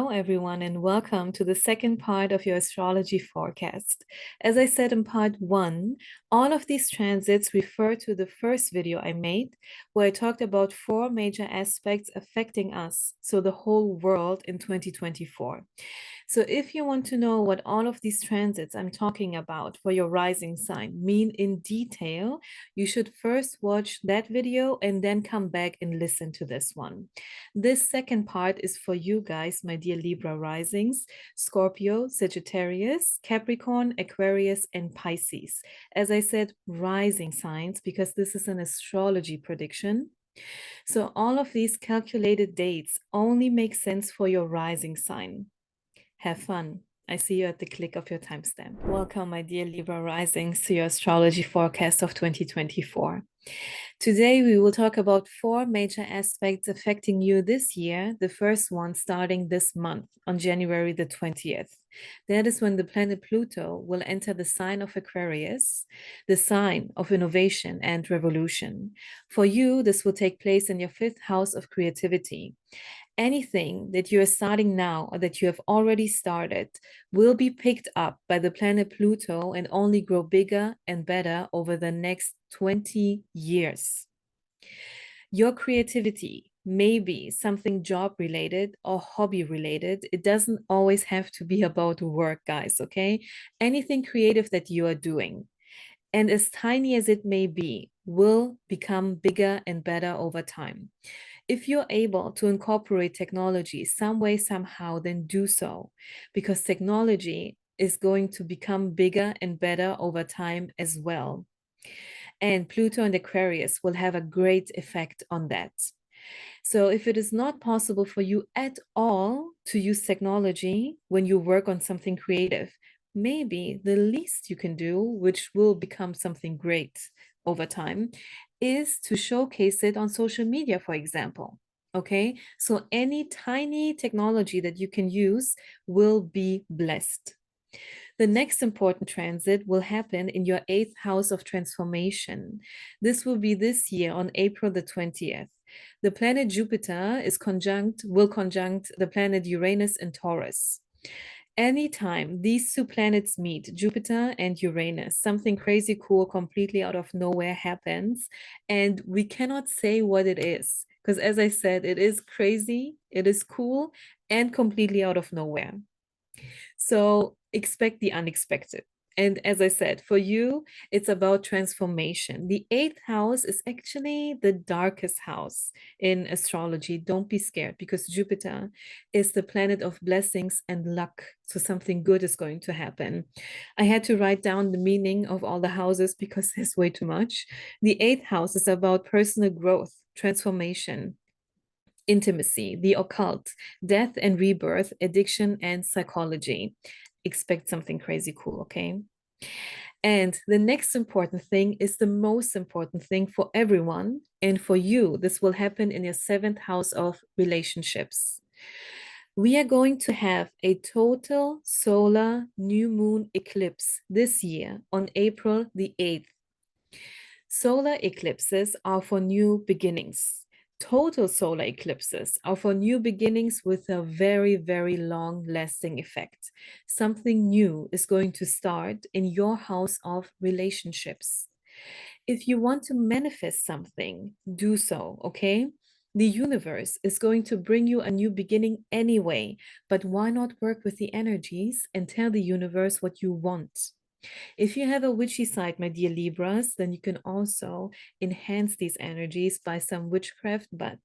Hello, everyone, and welcome to the second part of your astrology forecast. As I said in part one, all of these transits refer to the first video I made, where I talked about four major aspects affecting us, so the whole world in 2024. So if you want to know what all of these transits I'm talking about for your rising sign mean in detail, you should first watch that video and then come back and listen to this one. This second part is for you guys, my dear Libra risings, Scorpio, Sagittarius, Capricorn, Aquarius, and Pisces. As I said, rising signs, because this is an astrology prediction. So all of these calculated dates only make sense for your rising sign. Have fun. I see you at the click of your timestamp. Welcome, my dear Libra risings, to your astrology forecast of 2024. Today, we will talk about four major aspects affecting you this year. The first one starting this month on January the 20th. That is when the planet Pluto will enter the sign of Aquarius, the sign of innovation and revolution. For you, this will take place in your fifth house of creativity. Anything that you are starting now or that you have already started will be picked up by the planet Pluto and only grow bigger and better over the next 20 years. Your creativity may be something job related or hobby related. It doesn't always have to be about work, guys, okay? Anything creative that you are doing, and as tiny as it may be, will become bigger and better over time. If you're able to incorporate technology some way, somehow, then do so, because technology is going to become bigger and better over time as well. And Pluto and Aquarius will have a great effect on that. So if it is not possible for you at all to use technology when you work on something creative, maybe the least you can do, which will become something great over time, is to showcase it on social media, for example. Okay, so any tiny technology that you can use will be blessed. The next important transit will happen in your eighth house of transformation. This will be this year on April the 20th. The planet Jupiter will conjunct the planet Uranus in Taurus. Anytime these two planets meet, Jupiter and Uranus, something crazy cool, completely out of nowhere happens. And we cannot say what it is. Because as I said, it is crazy, it is cool, and completely out of nowhere. So expect the unexpected. And as I said, for you, it's about transformation. The eighth house is actually the darkest house in astrology. Don't be scared, because Jupiter is the planet of blessings and luck. So something good is going to happen. I had to write down the meaning of all the houses because there's way too much. The eighth house is about personal growth, transformation, intimacy, the occult, death and rebirth, addiction, and psychology. Expect something crazy cool, okay? And the next important thing is the most important thing for everyone. And for you, this will happen in your seventh house of relationships. We are going to have a total solar new moon eclipse this year on April the 8th. Solar eclipses are for new beginnings. Total solar eclipses are for new beginnings with a very, very long lasting effect. Something new is going to start in your house of relationships. If you want to manifest something, do so, okay? The universe is going to bring you a new beginning anyway, but why not work with the energies and tell the universe what you want? If you have a witchy side, my dear Libras, then you can also enhance these energies by some witchcraft, but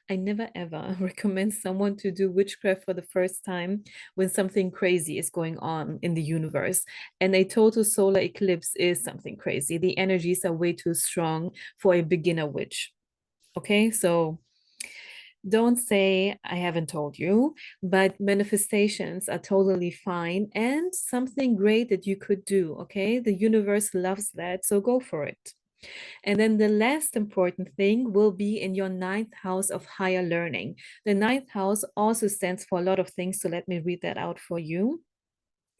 I never ever recommend someone to do witchcraft for the first time when something crazy is going on in the universe. And a total solar eclipse is something crazy. The energies are way too strong for a beginner witch. Okay, so don't say I haven't told you, but manifestations are totally fine and something great that you could do, okay? The universe loves that, so go for it. And then the last important thing will be in your ninth house of higher learning. The ninth house also stands for a lot of things, so let me read that out for you.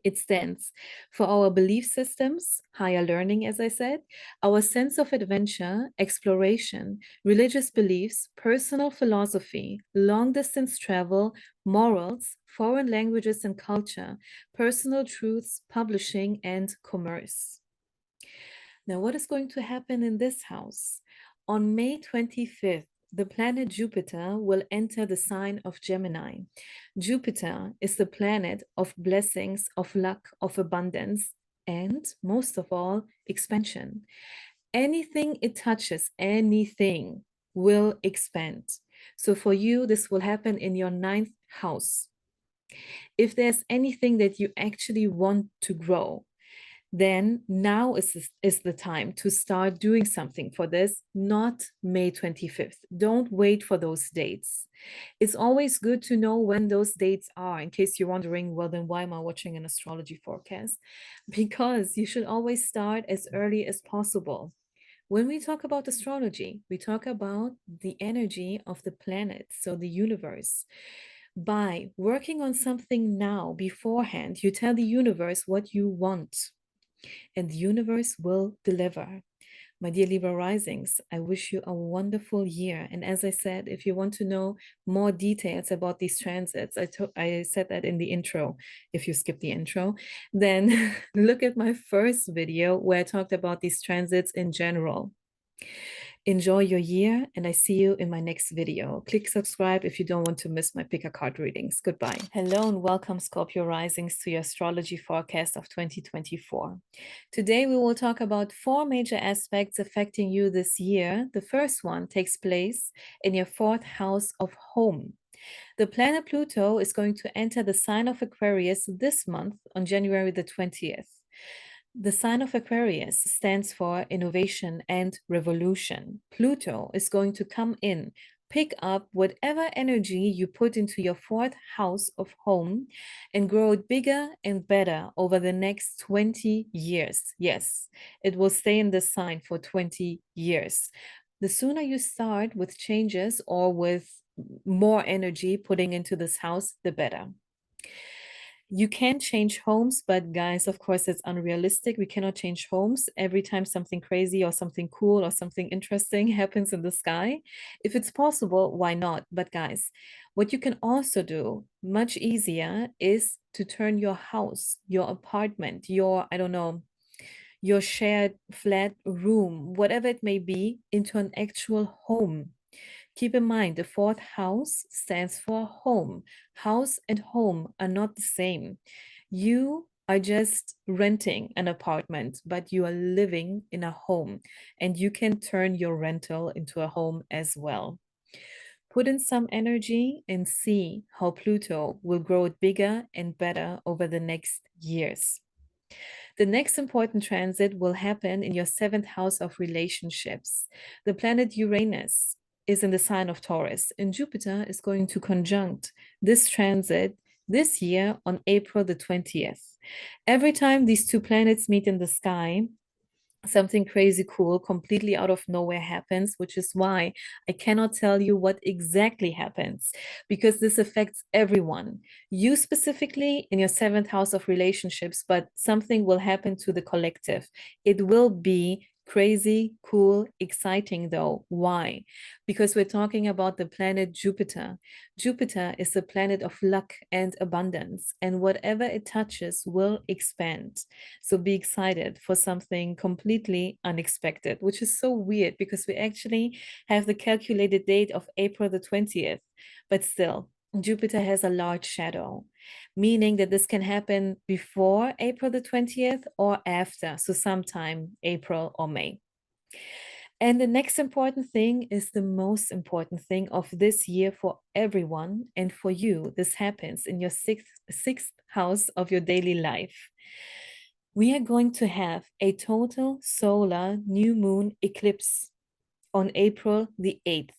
It stands for our belief systems, higher learning, as I said, our sense of adventure, exploration, religious beliefs, personal philosophy, long distance travel, morals, foreign languages and culture, personal truths, publishing, and commerce. Now, what is going to happen in this house? On May 25th, the planet Jupiter will enter the sign of Gemini. Jupiter is the planet of blessings, of luck, of abundance, and most of all, expansion. Anything it touches, anything will expand. So for you, this will happen in your ninth house. If there's anything that you actually want to grow, then now is the time to start doing something for this, not May 25th. Don't wait for those dates. It's always good to know when those dates are, in case you're wondering, well, then why am I watching an astrology forecast? Because you should always start as early as possible. When we talk about astrology, we talk about the energy of the planets, so the universe. By working on something now beforehand, you tell the universe what you want, and the universe will deliver. My dear Libra Risings, I wish you a wonderful year. And as I said, if you want to know more details about these transits, I said that in the intro. If you skip the intro, then look at my first video where I talked about these transits in general. Enjoy your year, and I see you in my next video. Click subscribe if you don't want to miss my pick a card readings. Goodbye. Hello and welcome, Scorpio Risings, to your astrology forecast of 2024. Today we will talk about 4 major aspects affecting you this year. The first one takes place in your 4th house of home. The planet Pluto is going to enter the sign of Aquarius this month on January the 20th. The sign of Aquarius stands for innovation and revolution. Pluto is going to come in, pick up whatever energy you put into your 4th house of home and grow it bigger and better over the next 20 years. Yes, it will stay in this sign for 20 years. The sooner you start with changes or with more energy putting into this house, the better. You can change homes, but guys, of course, it's unrealistic. We cannot change homes every time something crazy or something cool or something interesting happens in the sky. If it's possible, why not? But guys, what you can also do much easier is to turn your house, your apartment, your, I don't know, your shared flat room, whatever it may be, into an actual home. Keep in mind, the 4th house stands for home. House and home are not the same. You are just renting an apartment, but you are living in a home, and you can turn your rental into a home as well. Put in some energy and see how Pluto will grow it bigger and better over the next years. The next important transit will happen in your 7th house of relationships. The planet Uranus is in the sign of Taurus, and Jupiter is going to conjunct this transit this year on April the 20th. Every time these 2 planets meet in the sky, something crazy cool completely out of nowhere happens, which is why I cannot tell you what exactly happens, because this affects everyone. You specifically in your 7th house of relationships, but something will happen to the collective. It will be crazy, cool, exciting though. Why? Because we're talking about the planet Jupiter. Jupiter is the planet of luck and abundance, and whatever it touches will expand. So be excited for something completely unexpected, which is so weird because we actually have the calculated date of April the 20th, but still, Jupiter has a large shadow, meaning that this can happen before April the 20th or after, so sometime April or May. And the next important thing is the most important thing of this year for everyone and for you. This happens in your sixth house of your daily life. We are going to have a total solar new moon eclipse on April the 8th.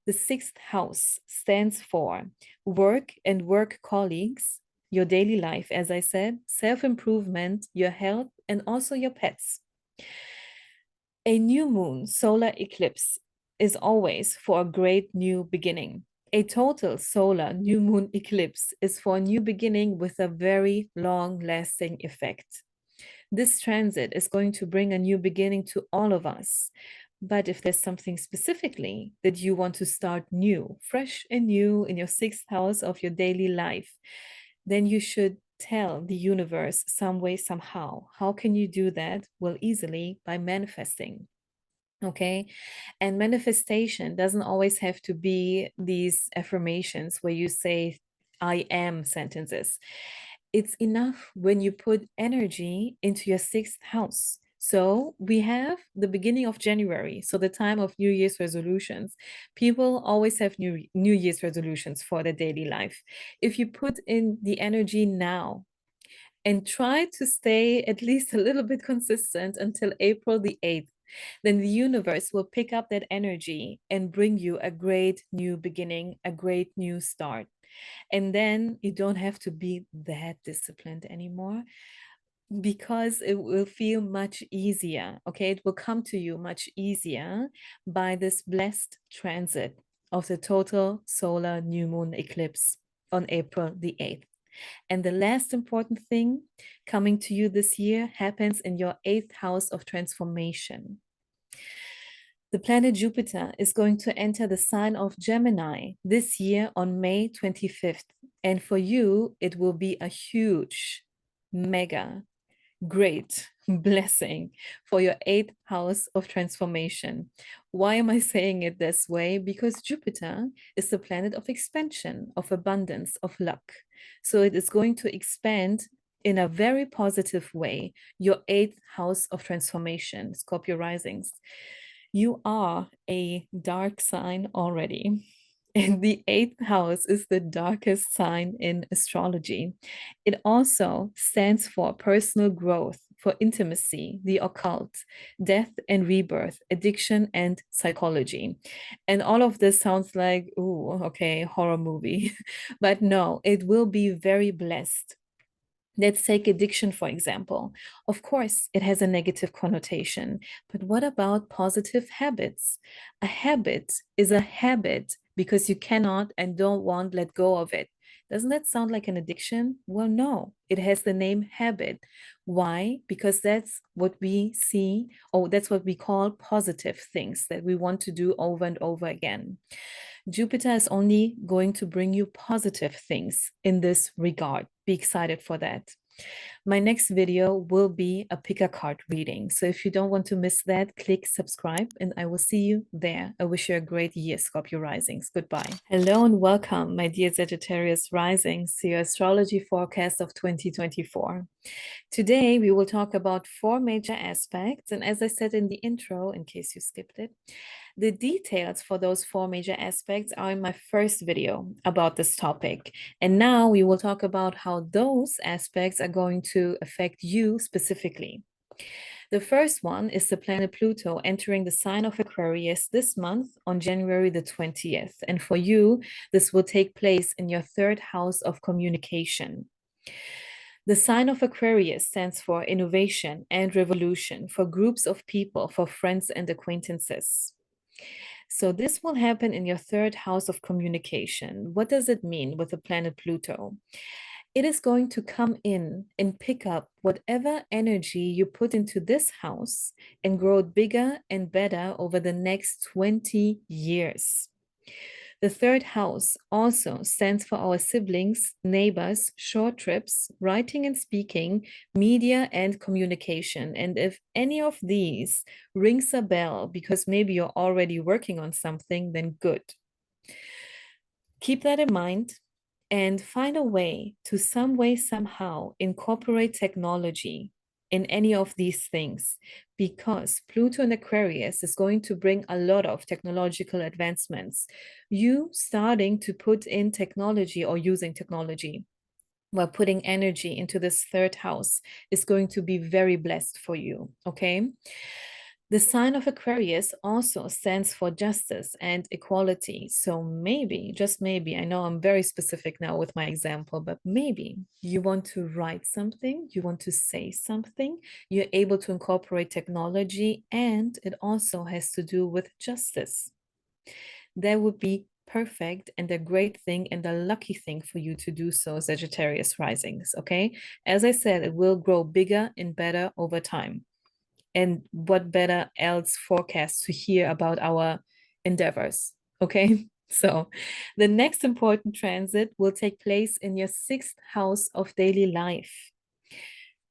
The 6th house stands for work and work colleagues, your daily life, as I said, self-improvement, your health, and also your pets. A new moon solar eclipse is always for a great new beginning. A total solar new moon eclipse is for a new beginning with a very long-lasting effect. This transit is going to bring a new beginning to all of us. But if there's something specifically that you want to start new, fresh and new in your sixth house of your daily life, then you should tell the universe some way, somehow. How can you do that? Well, easily by manifesting. Okay. And manifestation doesn't always have to be these affirmations where you say, I am sentences. It's enough when you put energy into your sixth house. So we have the beginning of January, so the time of New Year's resolutions. People always have New Year's resolutions for their daily life. If you put in the energy now and try to stay at least a little bit consistent until April the 8th, then the universe will pick up that energy and bring you a great new beginning, a great new start. And then you don't have to be that disciplined anymore because it will feel much easier. Okay, it will come to you much easier by this blessed transit of the total solar new moon eclipse on April the 8th. And the last important thing coming to you this year happens in your eighth house of transformation. The planet Jupiter is going to enter the sign of Gemini this year on May 25th. And for you, it will be a huge, mega, great blessing for your eighth house of transformation. Why am I saying it this way? Because Jupiter is the planet of expansion, of abundance, of luck. So it is going to expand in a very positive way your eighth house of transformation, Scorpio risings. You are a dark sign already. And the eighth house is the darkest sign in astrology. It also stands for personal growth, for intimacy, the occult, death and rebirth, addiction and psychology. And all of this sounds like, ooh, okay, horror movie. But no, it will be very blessed. Let's take addiction, for example. Of course, it has a negative connotation, but what about positive habits? A habit is a habit because you cannot and don't want let go of it. Doesn't that sound like an addiction? Well, no, it has the name habit. Why? Because that's what we see, or that's what we call positive things that we want to do over and over again. Jupiter is only going to bring you positive things in this regard. Be excited for that. My next video will be a pick a card reading. So if you don't want to miss that, click subscribe and I will see you there. I wish you a great year, Scorpio Risings. Goodbye. Hello and welcome, my dear Sagittarius Risings, to your astrology forecast of 2024. Today, we will talk about four major aspects. And as I said in the intro, in case you skipped it, the details for those four major aspects are in my first video about this topic. And now we will talk about how those aspects are going to affect you specifically. The first one is the planet Pluto entering the sign of Aquarius this month on January the 20th. And for you, this will take place in your third house of communication. The sign of Aquarius stands for innovation and revolution for groups of people, for friends and acquaintances. So this will happen in your third house of communication. What does it mean with the planet Pluto? It is going to come in and pick up whatever energy you put into this house and grow it bigger and better over the next 20 years. The third house also stands for our siblings, neighbors, short trips, writing and speaking, media, and communication. And if any of these rings a bell because maybe you're already working on something, then good. Keep that in mind and find a way to some way, somehow incorporate technology in any of these things, because Pluto in Aquarius is going to bring a lot of technological advancements. You starting to put in technology or using technology while putting energy into this third house is going to be very blessed for you, okay? The sign of Aquarius also stands for justice and equality. So maybe, just maybe, I know I'm very specific now with my example, but maybe you want to write something, you want to say something, you're able to incorporate technology, and it also has to do with justice. That would be perfect and a great thing and a lucky thing for you to do so, Sagittarius risings, okay? As I said, it will grow bigger and better over time. And what better else forecast to hear about our endeavors, okay? So the next important transit will take place in your sixth house of daily life.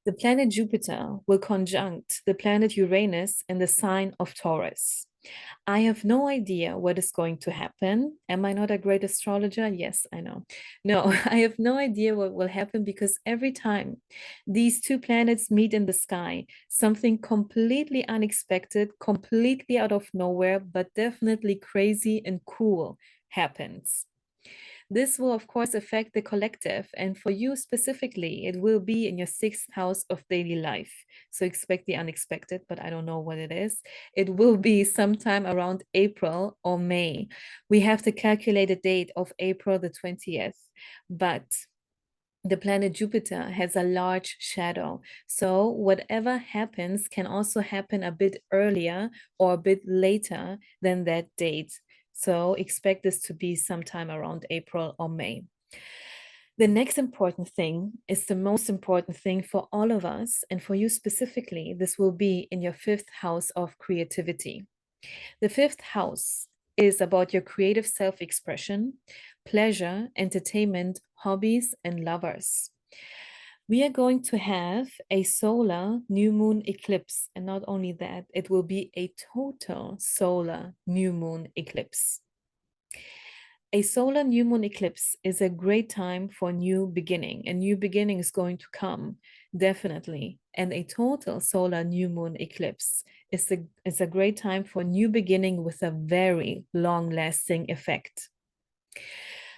The planet Jupiter will conjunct the planet Uranus in the sign of Taurus. I have no idea what is going to happen. Am I not a great astrologer? Yes, I know. No, I have no idea what will happen because every time these two planets meet in the sky, something completely unexpected, completely out of nowhere, but definitely crazy and cool happens. This will, of course, affect the collective. And for you specifically, it will be in your sixth house of daily life. So expect the unexpected, but I don't know what it is. It will be sometime around April or May. We have the calculated date of April the 20th, but the planet Jupiter has a large shadow. So whatever happens can also happen a bit earlier or a bit later than that date. So expect this to be sometime around April or May. The next important thing is the most important thing for all of us, and for you specifically, this will be in your fifth house of creativity. The fifth house is about your creative self-expression, pleasure, entertainment, hobbies, and lovers. We are going to have a solar new moon eclipse, and not only that, it will be a total solar new moon eclipse. A solar new moon eclipse is a great time for new beginning. A new beginning is going to come, definitely. And a total solar new moon eclipse is a great time for new beginning with a very long-lasting effect.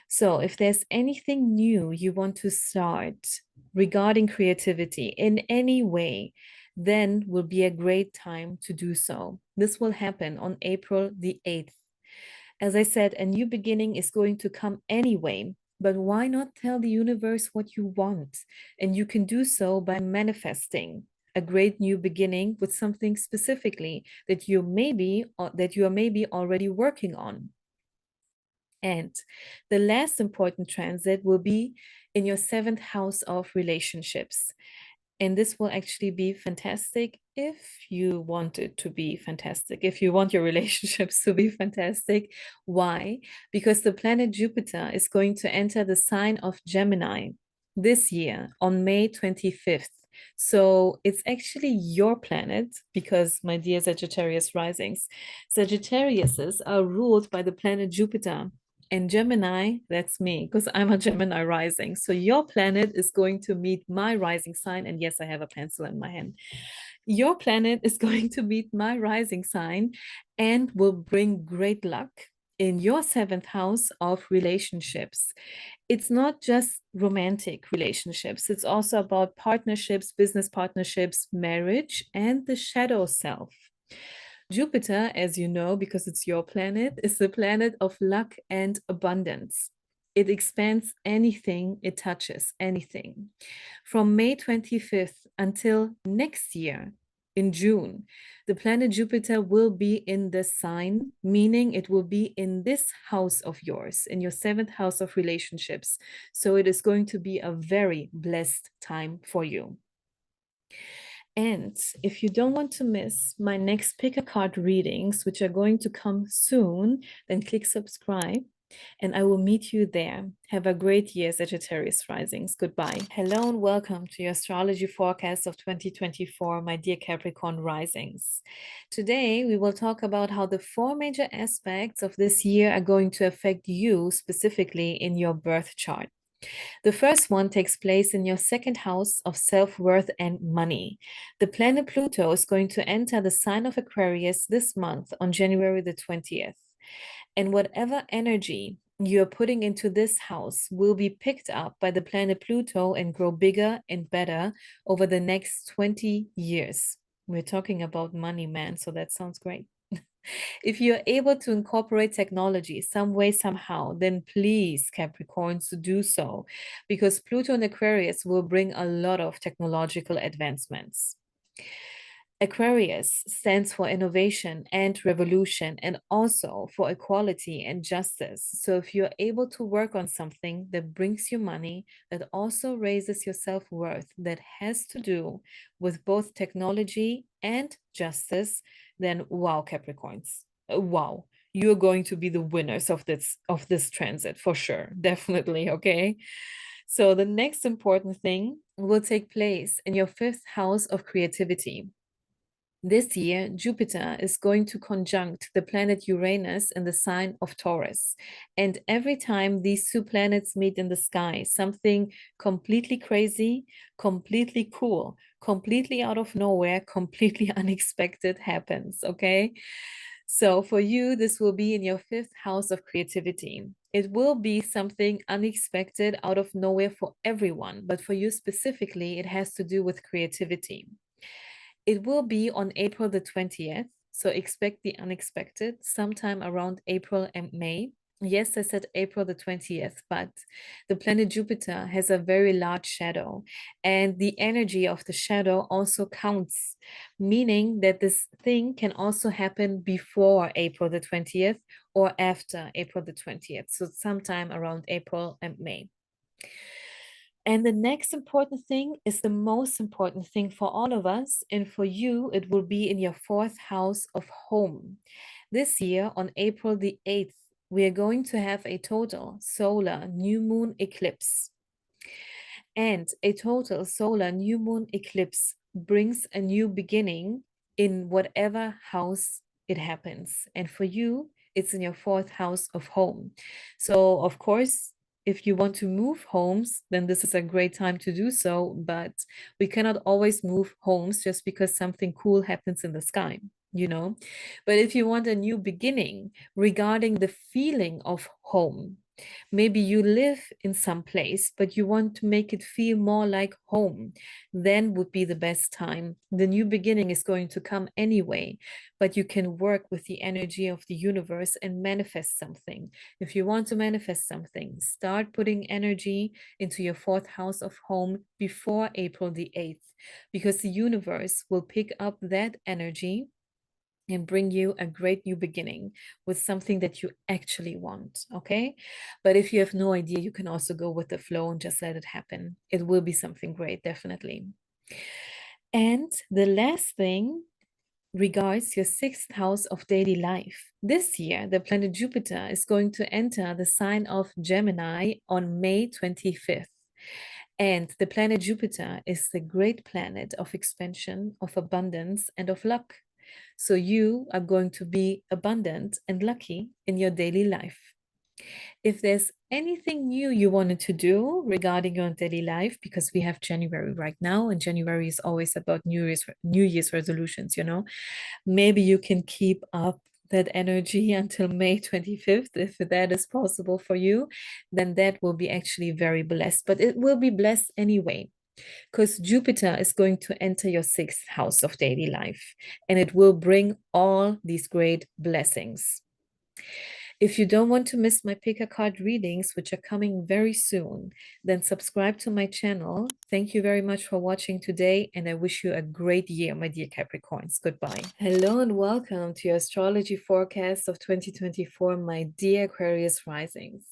So if there's anything new you want to start regarding creativity in any way, then will be a great time to do so. This will happen on April the 8th. As I said, a new beginning is going to come anyway, but why not tell the universe what you want? And you can do so by manifesting a great new beginning with something specifically that you are maybe already working on. And the last important transit will be in your seventh house of relationships. And this will actually be fantastic if you want it to be fantastic, if you want your relationships to be fantastic. Why? Because the planet Jupiter is going to enter the sign of Gemini this year on May 25th. So it's actually your planet because, my dear Sagittarius risings, Sagittariuses are ruled by the planet Jupiter. And Gemini, that's me, because I'm a Gemini rising. So your planet is going to meet my rising sign. And yes, I have a pencil in my hand. Your planet is going to meet my rising sign and will bring great luck in your seventh house of relationships. It's not just romantic relationships. It's also about partnerships, business partnerships, marriage, and the shadow self. Jupiter, as you know, because it's your planet, is the planet of luck and abundance. It expands anything it touches, anything. From May 25th until next year, in June, the planet Jupiter will be in the sign, meaning it will be in this house of yours, in your seventh house of relationships. So it is going to be a very blessed time for you. And if you don't want to miss my next pick a card readings, which are going to come soon, then click subscribe and I will meet you there. Have a great year, Sagittarius Risings. Goodbye. Hello and welcome to your astrology forecast of 2024, my dear Capricorn Risings. Today, we will talk about how the four major aspects of this year are going to affect you specifically in your birth chart. The first one takes place in your second house of self-worth and money. The planet Pluto is going to enter the sign of Aquarius this month on January the 20th. And whatever energy you're putting into this house will be picked up by the planet Pluto and grow bigger and better over the next 20 years. We're talking about money, man, so that sounds great. If you're able to incorporate technology some way, somehow, then please, Capricorns, do so, because Pluto and Aquarius will bring a lot of technological advancements. Aquarius stands for innovation and revolution, and also for equality and justice. So if you're able to work on something that brings you money, that also raises your self-worth, that has to do with both technology and justice, then wow, Capricorns, wow, you're going to be the winners of this transit for sure, definitely, okay? So the next important thing will take place in your fifth house of creativity. This year, Jupiter is going to conjunct the planet Uranus in the sign of Taurus. And every time these two planets meet in the sky, something completely crazy, completely cool, completely out of nowhere, completely unexpected happens, okay? So for you, this will be in your fifth house of creativity. It will be something unexpected out of nowhere for everyone, but for you specifically, it has to do with creativity. It will be on April the 20th, so expect the unexpected sometime around April and May. Yes, I said April the 20th, but the planet Jupiter has a very large shadow, and the energy of the shadow also counts, meaning that this thing can also happen before April the 20th or after April the 20th, so sometime around April and May. And the next important thing is the most important thing for all of us. And for you, it will be in your fourth house of home. This year, on April the 8th, we are going to have a total solar new moon eclipse. And a total solar new moon eclipse brings a new beginning in whatever house it happens. And for you, it's in your fourth house of home. So, of course, if you want to move homes, then this is a great time to do so. But we cannot always move homes just because something cool happens in the sky, you know. But if you want a new beginning regarding the feeling of home, maybe you live in some place, but you want to make it feel more like home, then would be the best time. The new beginning is going to come anyway, but you can work with the energy of the universe and manifest something. If you want to manifest something, start putting energy into your fourth house of home before April the 8th, because the universe will pick up that energy and bring you a great new beginning with something that you actually want, okay? But if you have no idea, you can also go with the flow and just let it happen. It will be something great, definitely. And the last thing regards your sixth house of daily life. This year, the planet Jupiter is going to enter the sign of Gemini on May 25th. And the planet Jupiter is the great planet of expansion, of abundance, and of luck. So you are going to be abundant and lucky in your daily life. If there's anything new you wanted to do regarding your daily life, because we have January right now, and January is always about New Year's resolutions, you know, maybe you can keep up that energy until May 25th. If that is possible for you, then that will be actually very blessed, but it will be blessed anyway, because Jupiter is going to enter your sixth house of daily life, and it will bring all these great blessings. If you don't want to miss my pick a card readings, which are coming very soon, then subscribe to my channel. Thank you very much for watching today, and I wish you a great year, my dear Capricorns. Goodbye. Hello and welcome to your astrology forecast of 2024, my dear Aquarius Risings.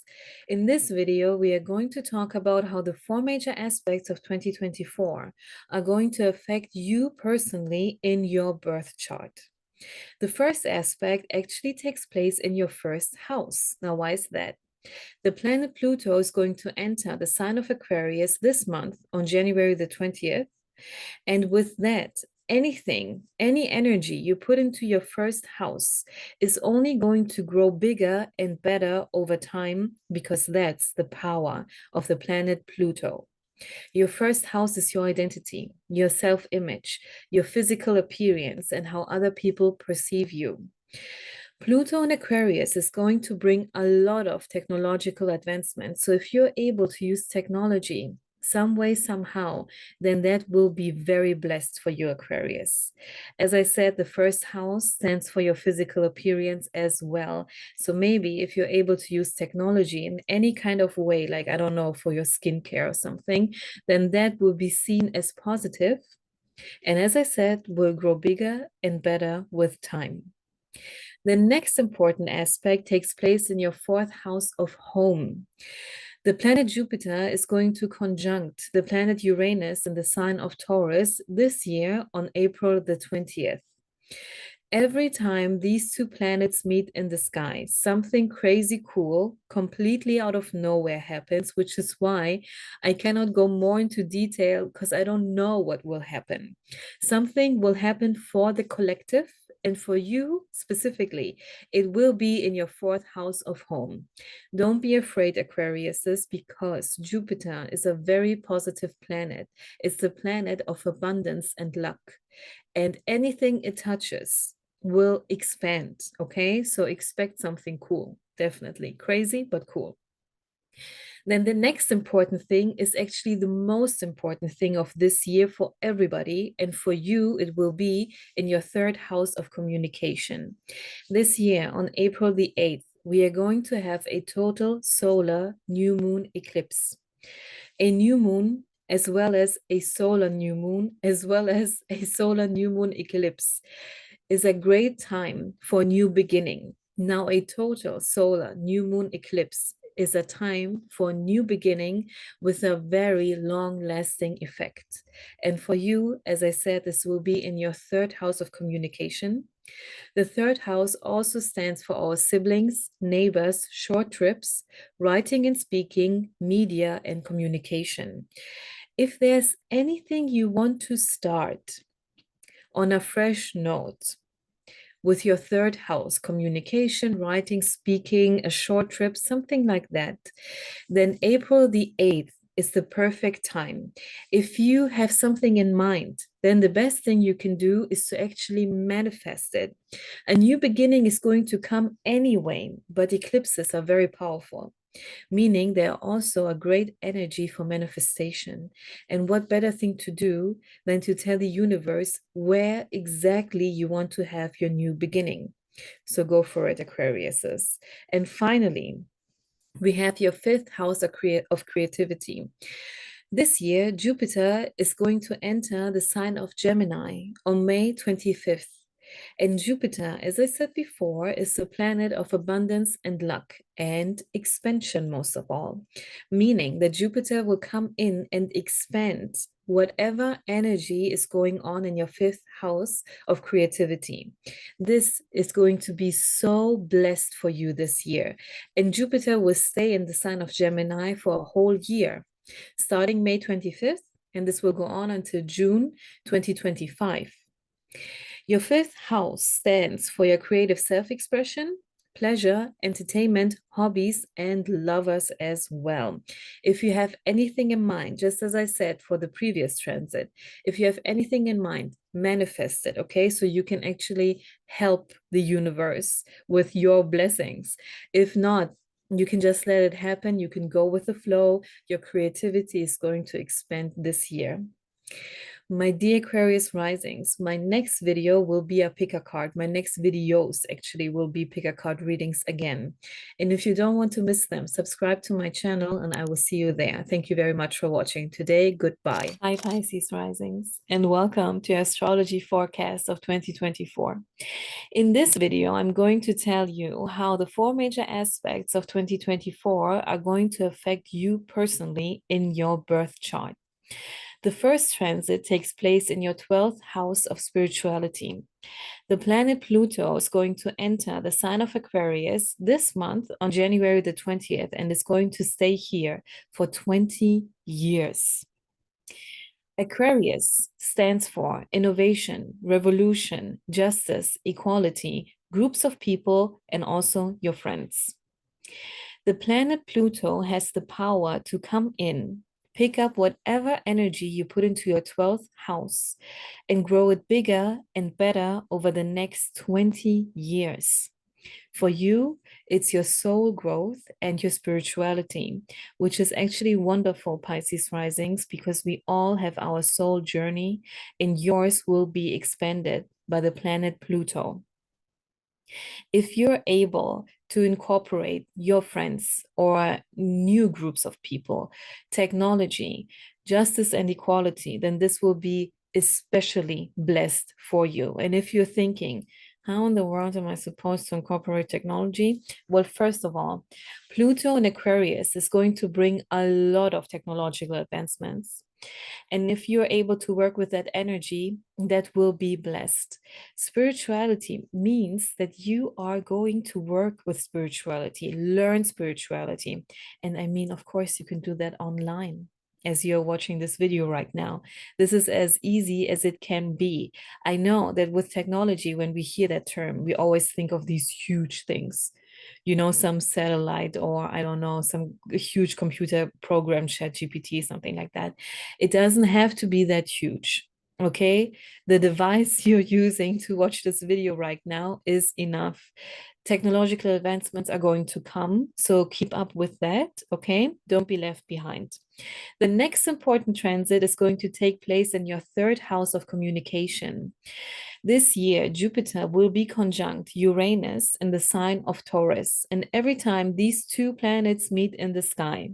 In this video, we are going to talk about how the four major aspects of 2024 are going to affect you personally in your birth chart. The first aspect actually takes place in your first house. Now, why is that? The planet Pluto is going to enter the sign of Aquarius this month on January the 20th. And with that, anything, any energy you put into your first house is only going to grow bigger and better over time, because that's the power of the planet Pluto. Your first house is your identity, your self-image, your physical appearance, and how other people perceive you. Pluto in Aquarius is going to bring a lot of technological advancements. So if you're able to use technology some way, somehow, then that will be very blessed for you, Aquarius. As I said, the first house stands for your physical appearance as well. So maybe if you're able to use technology in any kind of way, like, I don't know, for your skincare or something, then that will be seen as positive. And as I said, will grow bigger and better with time. The next important aspect takes place in your fourth house of home. The planet Jupiter is going to conjunct the planet Uranus in the sign of Taurus this year on April the 20th. Every time these two planets meet in the sky, something crazy cool, completely out of nowhere happens, which is why I cannot go more into detail because I don't know what will happen. Something will happen for the collective, and for you specifically, it will be in your fourth house of home. Don't be afraid, Aquariuses, because Jupiter is a very positive planet. It's the planet of abundance and luck. And anything it touches will expand. Okay, so expect something cool. Definitely crazy, but cool. Then the next important thing is actually the most important thing of this year for everybody. And for you, it will be in your third house of communication. This year, on April the 8th, we are going to have a total solar new moon eclipse. A new moon, as well as a solar new moon, as well as a solar new moon eclipse, is a great time for new beginning. Now, a total solar new moon eclipse is a time for new beginning with a very long lasting effect. And for you, as I said, this will be in your third house of communication. The third house also stands for our siblings, neighbors, short trips, writing and speaking, media, and communication. If there's anything you want to start on a fresh note, with your third house, communication, writing, speaking, a short trip, something like that, then April the 8th is the perfect time. If you have something in mind, then the best thing you can do is to actually manifest it. A new beginning is going to come anyway, but eclipses are very powerful, meaning they are also a great energy for manifestation. And what better thing to do than to tell the universe where exactly you want to have your new beginning? So go for it, Aquariuses. And finally, we have your fifth house of creativity. This year, Jupiter is going to enter the sign of Gemini on May 25th. And Jupiter, as I said before, is the planet of abundance and luck and expansion, most of all, meaning that Jupiter will come in and expand whatever energy is going on in your fifth house of creativity. This is going to be so blessed for you this year. And Jupiter will stay in the sign of Gemini for a whole year, starting May 25th, and this will go on until June 2025. Your fifth house stands for your creative self-expression, pleasure, entertainment, hobbies, and lovers as well. If you have anything in mind, just as I said for the previous transit, if you have anything in mind, manifest it, okay? So you can actually help the universe with your blessings. If not, you can just let it happen. You can go with the flow. Your creativity is going to expand this year. My dear Aquarius Risings, my next video will be a pick a card. My next videos actually will be pick a card readings again. And if you don't want to miss them, subscribe to my channel and I will see you there. Thank you very much for watching today. Goodbye. Hi Pisces Risings and welcome to Astrology Forecast of 2024. In this video, I'm going to tell you how the four major aspects of 2024 are going to affect you personally in your birth chart. The first transit takes place in your 12th house of spirituality. The planet Pluto is going to enter the sign of Aquarius this month on January the 20th and is going to stay here for 20 years. Aquarius stands for innovation, revolution, justice, equality, groups of people, and also your friends. The planet Pluto has the power to come in, pick up whatever energy you put into your 12th house and grow it bigger and better over the next 20 years. For you, it's your soul growth and your spirituality, which is actually wonderful, Pisces Risings, because we all have our soul journey and yours will be expanded by the planet Pluto. If you're able to incorporate your friends or new groups of people, technology, justice and equality, then this will be especially blessed for you. And if you're thinking, how in the world am I supposed to incorporate technology? Well, first of all, Pluto in Aquarius is going to bring a lot of technological advancements. And if you're able to work with that energy, that will be blessed. Spirituality means that you are going to work with spirituality, learn spirituality. And I mean, of course, you can do that online as you're watching this video right now. This is as easy as it can be. I know that with technology, when we hear that term, we always think of these huge things, you know, some satellite, or I don't know, some huge computer program, ChatGPT, something like that. It doesn't have to be that huge. Okay, the device you're using to watch this video right now is enough. Technological advancements are going to come, so keep up with that. Okay, don't be left behind. The next important transit is going to take place in your third house of communication. This year, Jupiter will be conjunct Uranus in the sign of Taurus. And every time these two planets meet in the sky,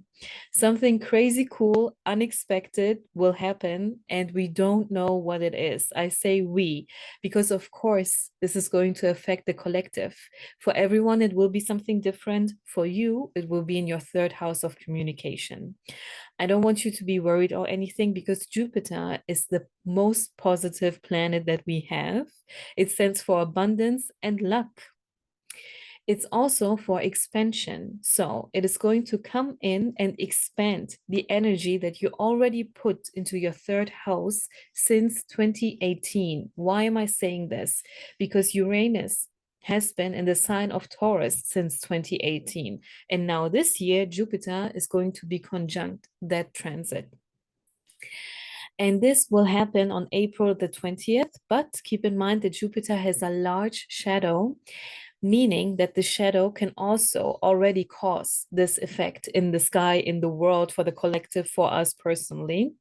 something crazy cool, unexpected will happen, and we don't know what it is. I say we, because of course, this is going to affect the collective. For everyone, it will be something different. For you, it will be in your third house of communication. I don't want you to be worried or anything, because Jupiter is the most positive planet that we have. It stands for abundance and luck. It's also for expansion. So it is going to come in and expand the energy that you already put into your third house since 2018. Why am I saying this? Because Uranus has been in the sign of Taurus since 2018. And now this year, Jupiter is going to be conjunct that transit. And this will happen on April the 20th. But keep in mind that Jupiter has a large shadow, meaning that the shadow can also already cause this effect in the sky, in the world, for the collective, for us personally.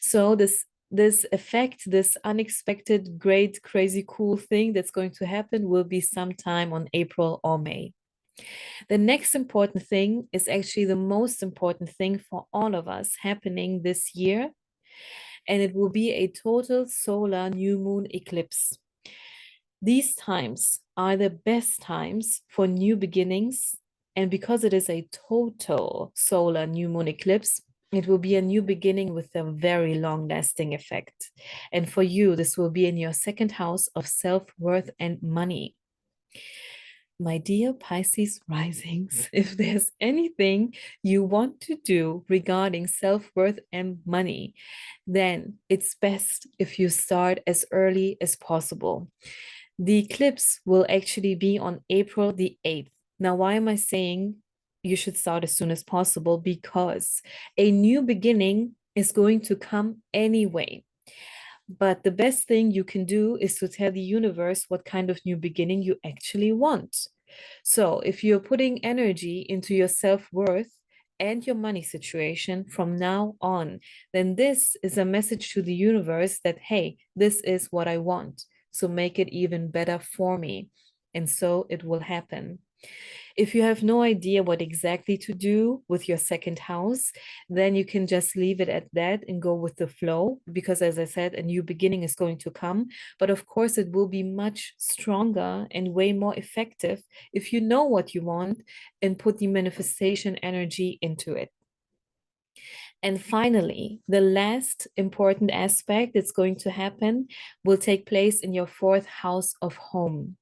So this effect, this unexpected, great, crazy, cool thing that's going to happen will be sometime on April or May. The next important thing is actually the most important thing for all of us happening this year, and it will be a total solar new moon eclipse. These times are the best times for new beginnings, and because it is a total solar new moon eclipse, it will be a new beginning with a very long-lasting effect. And for you, this will be in your second house of self-worth and money. My dear Pisces risings, if there's anything you want to do regarding self-worth and money, then it's best if you start as early as possible. The eclipse will actually be on April the 8th. Now, why am I saying you should start as soon as possible? Because a new beginning is going to come anyway. But the best thing you can do is to tell the universe what kind of new beginning you actually want. So if you're putting energy into your self-worth and your money situation from now on, then this is a message to the universe that, hey, this is what I want. So make it even better for me. And so it will happen. If you have no idea what exactly to do with your second house, then you can just leave it at that and go with the flow, because as I said, a new beginning is going to come. But of course, it will be much stronger and way more effective if you know what you want and put the manifestation energy into it. And finally, the last important aspect that's going to happen will take place in your fourth house of home.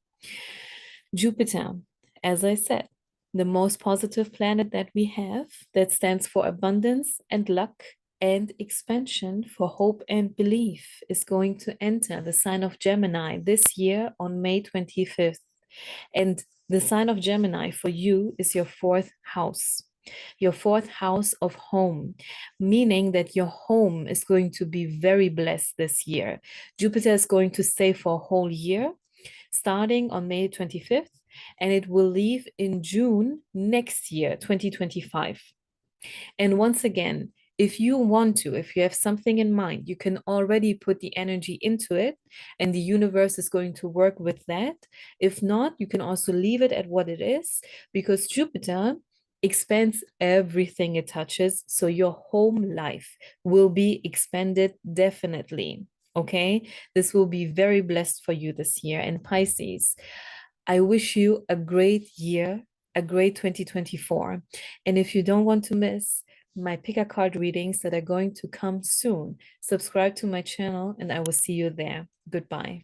Jupiter, as I said, the most positive planet that we have, that stands for abundance and luck and expansion, for hope and belief, is going to enter the sign of Gemini this year on May 25th. And the sign of Gemini for you is your fourth house. Your fourth house of home, meaning that your home is going to be very blessed this year. Jupiter is going to stay for a whole year, starting on May 25th, and it will leave in June next year, 2025. And once again, if you want to, if you have something in mind, you can already put the energy into it, and the universe is going to work with that. If not, you can also leave it at what it is, because Jupiter expands everything it touches. So your home life will be expanded definitely. Okay, this will be very blessed for you this year. And Pisces, I wish you a great year, a great 2024. And if you don't want to miss my pick a card readings that are going to come soon, subscribe to my channel and I will see you there. Goodbye.